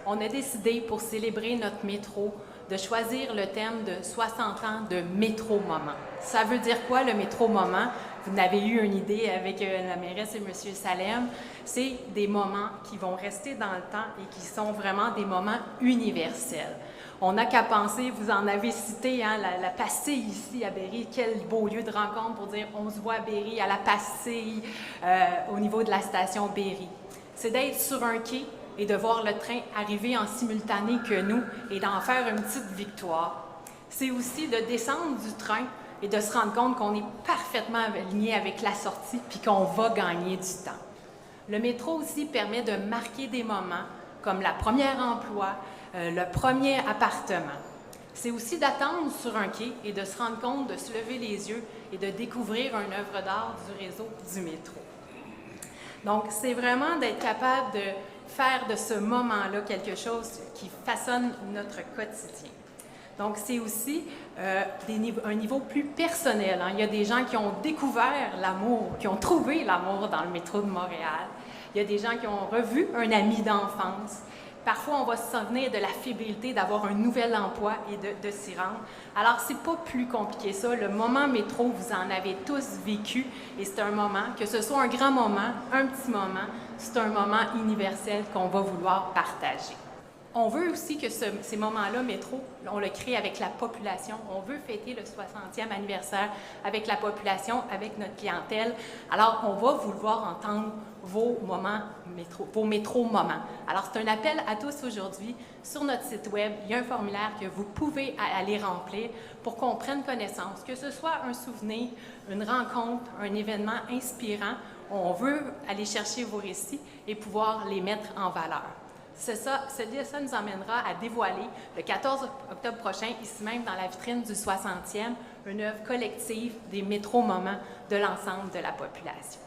on a décidé pour célébrer notre métro de choisir le thème de 60 ans de Métro Moment. Ça veut dire quoi le Métro Moment? Vous en avez eu une idée avec la mairesse et M. Salem. C'est des moments qui vont rester dans le temps et qui sont vraiment des moments universels. On n'a qu'à penser, vous en avez cité, hein, la pastille ici à Berry, quel beau lieu de rencontre pour dire on se voit à Berry, à la pastille, au niveau de la station Berry. C'est d'être sur un quai et de voir le train arriver en simultané que nous et d'en faire une petite victoire. C'est aussi de descendre du train et de se rendre compte qu'on est parfaitement aligné avec la sortie puis qu'on va gagner du temps. Le métro aussi permet de marquer des moments comme la première emploi, le premier appartement. C'est aussi d'attendre sur un quai et de se rendre compte, de se lever les yeux et de découvrir une œuvre d'art du réseau du métro. Donc, c'est vraiment d'être capable de faire de ce moment-là quelque chose qui façonne notre quotidien. Donc, c'est aussi un niveau plus personnel. Hein. Il y a des gens qui ont découvert l'amour, qui ont trouvé l'amour dans le métro de Montréal. Il y a des gens qui ont revu un ami d'enfance. Parfois, on va se souvenir de la fébrilité d'avoir un nouvel emploi et de s'y rendre. Alors, c'est pas plus compliqué ça. Le moment métro, vous en avez tous vécu et c'est un moment, que ce soit un grand moment, un petit moment, c'est un moment universel qu'on va vouloir partager. On veut aussi que ces moments-là, métro, on le crée avec la population. On veut fêter le 60e anniversaire avec la population, avec notre clientèle. Alors, on va vouloir entendre vos moments métro, vos métro-moments. Alors, c'est un appel à tous aujourd'hui. Sur notre site web, il y a un formulaire que vous pouvez aller remplir pour qu'on prenne connaissance, que ce soit un souvenir, une rencontre, un événement inspirant. On veut aller chercher vos récits et pouvoir les mettre en valeur. Ça nous emmènera à dévoiler le 14 octobre prochain, ici même dans la vitrine du 60e, une œuvre collective des métro-moments de l'ensemble de la population.